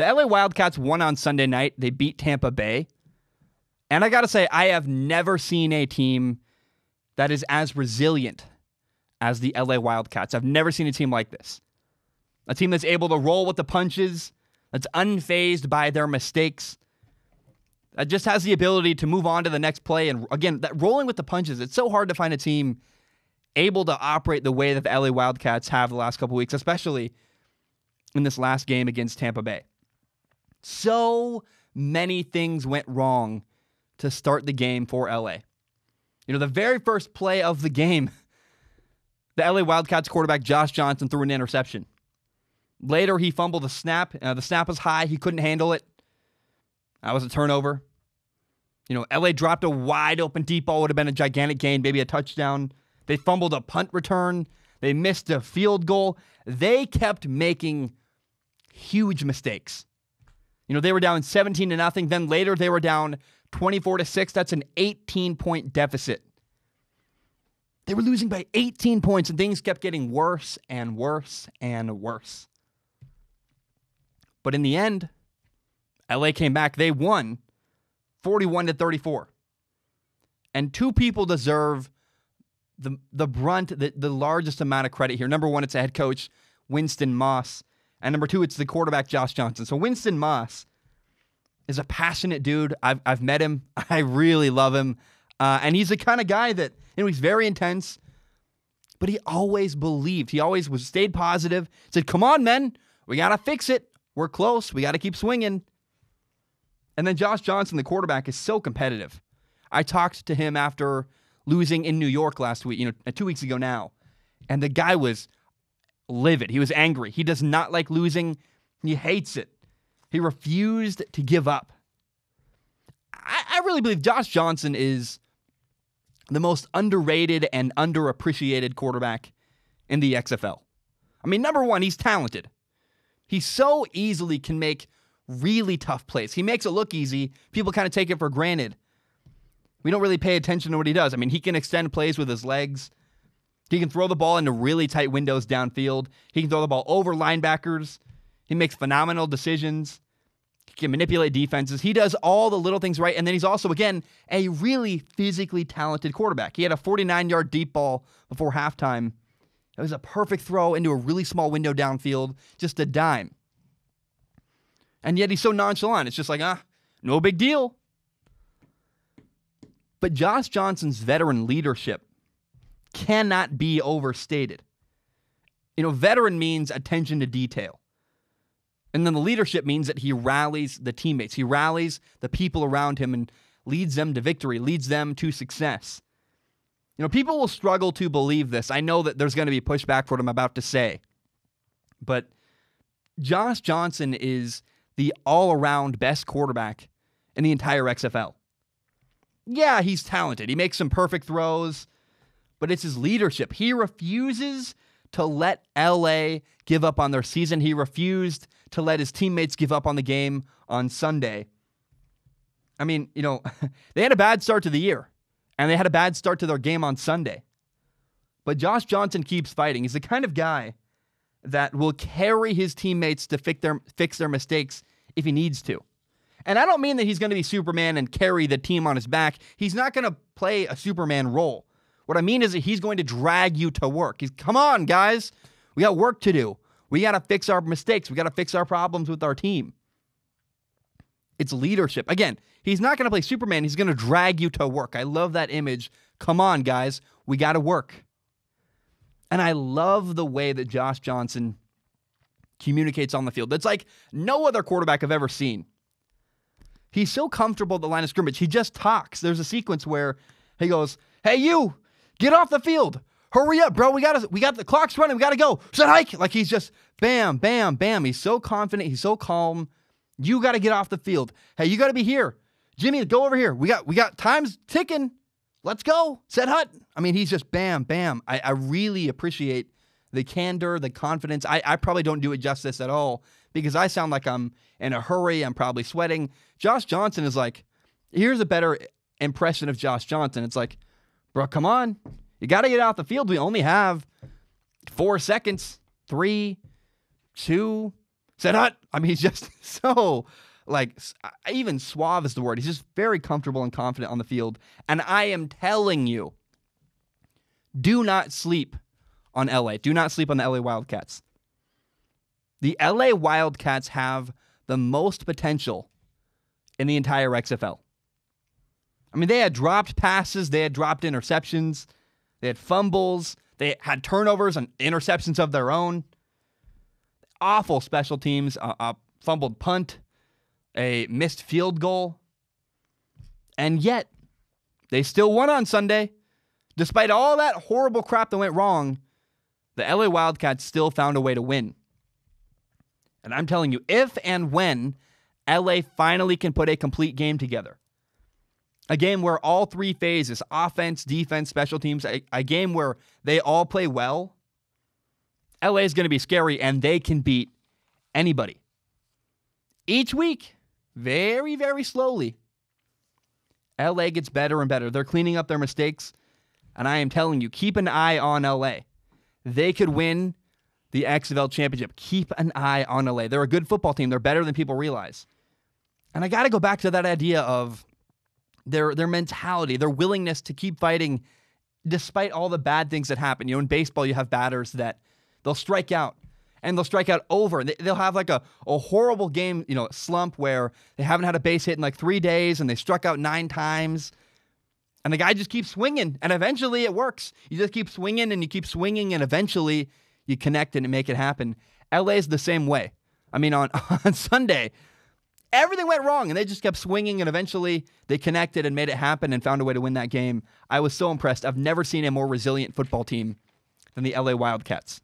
The LA Wildcats won on Sunday night. They beat Tampa Bay. And I got to say, I have never seen a team that is as resilient as the LA Wildcats. I've never seen a team like this. A team that's able to roll with the punches, that's unfazed by their mistakes, that just has the ability to move on to the next play. And again, that rolling with the punches, it's so hard to find a team able to operate the way that the LA Wildcats have the last couple weeks, especially in this last game against Tampa Bay. So many things went wrong to start the game for LA. You know, the very first play of the game, the LA Wildcats quarterback Josh Johnson threw an interception. Later, he fumbled the snap. The snap was high. He couldn't handle it. That was a turnover. You know, LA dropped a wide open deep ball. Would have been a gigantic gain, maybe a touchdown. They fumbled a punt return. They missed a field goal. They kept making huge mistakes. You know, they were down 17-0. Then later, they were down 24-6. That's an 18-point deficit. They were losing by 18 points, and things kept getting worse and worse and worse. But in the end, LA came back. They won 41-34. And two people deserve the brunt, the largest amount of credit here. Number one, it's the head coach, Winston Moss. And number two, it's the quarterback, Josh Johnson. So Winston Moss is a passionate dude. I've met him. I really love him. And he's the kind of guy that, you know, he's very intense, but he always believed. He always stayed positive, said, come on, men. We got to fix it. We're close. We got to keep swinging. And then Josh Johnson, the quarterback, is so competitive. I talked to him after losing in New York last week, 2 weeks ago now. And the guy was livid. He was angry. He does not like losing. He hates it. He refused to give up. I really believe Josh Johnson is the most underrated and underappreciated quarterback in the XFL. I mean, number one, he's talented. He so easily can make really tough plays. He makes it look easy. People kind of take it for granted. We don't really pay attention to what he does. I mean, he can extend plays with his legs. He can throw the ball into really tight windows downfield. He can throw the ball over linebackers. He makes phenomenal decisions. He can manipulate defenses. He does all the little things right. And then he's also, again, a really physically talented quarterback. He had a 49-yard deep ball before halftime. It was a perfect throw into a really small window downfield, just a dime. And yet he's so nonchalant. It's just like, no big deal. But Josh Johnson's veteran leadership cannot be overstated. You know, veteran means attention to detail. And then the leadership means that he rallies the teammates. He rallies the people around him and leads them to victory, leads them to success. You know, people will struggle to believe this. I know that there's going to be pushback for what I'm about to say. But Josh Johnson is the all-around best quarterback in the entire XFL. Yeah, he's talented. He makes some perfect throws, but it's his leadership. He refuses to let LA give up on their season. He refused to let his teammates give up on the game on Sunday. I mean, you know, they had a bad start to the year, and they had a bad start to their game on Sunday. But Josh Johnson keeps fighting. He's the kind of guy that will carry his teammates to fix their mistakes if he needs to. And I don't mean that he's going to be Superman and carry the team on his back. He's not going to play a Superman role. What I mean is that he's going to drag you to work. Come on, guys. We got work to do. We got to fix our mistakes. We got to fix our problems with our team. It's leadership. Again, he's not going to play Superman. He's going to drag you to work. I love that image. Come on, guys. We got to work. And I love the way that Josh Johnson communicates on the field. It's like no other quarterback I've ever seen. He's so comfortable at the line of scrimmage. He just talks. There's a sequence where he goes, "Hey, you, get off the field. Hurry up, bro. We got the clock's running. We got to go. Set hike." Like he's just bam, bam, bam. He's so confident. He's so calm. You got to get off the field. Hey, you got to be here. Jimmy, go over here. We got time's ticking. Let's go. Set hut. I mean, he's just bam, bam. I really appreciate the candor, the confidence. I probably don't do it justice at all because I sound like I'm in a hurry. I'm probably sweating. Josh Johnson is like, here's a better impression of Josh Johnson. It's like, bro, come on. You got to get out the field. We only have 4 seconds. 3, 2, Said hut. I mean, he's just so, like, even suave is the word. He's just very comfortable and confident on the field. And I am telling you, do not sleep on LA. Do not sleep on the LA Wildcats. The LA Wildcats have the most potential in the entire XFL. I mean, they had dropped passes. They had dropped interceptions. They had fumbles. They had turnovers and interceptions of their own. Awful special teams, a fumbled punt, a missed field goal. And yet, they still won on Sunday. Despite all that horrible crap that went wrong, the LA Wildcats still found a way to win. And I'm telling you, if and when LA finally can put a complete game together, a game where all three phases, offense, defense, special teams, a game where they all play well, LA is going to be scary, and they can beat anybody. Each week, very, very slowly, LA gets better and better. They're cleaning up their mistakes, and I am telling you, keep an eye on LA. They could win the XFL championship. Keep an eye on LA. They're a good football team. They're better than people realize. And I got to go back to that idea of their mentality, their willingness to keep fighting despite all the bad things that happen. You know, in baseball, you have batters that they'll strike out, and they'll strike out over. They'll have like a horrible game, you know, slump where they haven't had a base hit in like 3 days, and they struck out 9 times. And the guy just keeps swinging, and eventually it works. You just keep swinging, and you keep swinging, and eventually you connect and make it happen. LA's the same way. I mean, on Sunday, everything went wrong, and they just kept swinging, and eventually they connected and made it happen and found a way to win that game. I was so impressed. I've never seen a more resilient football team than the LA Wildcats.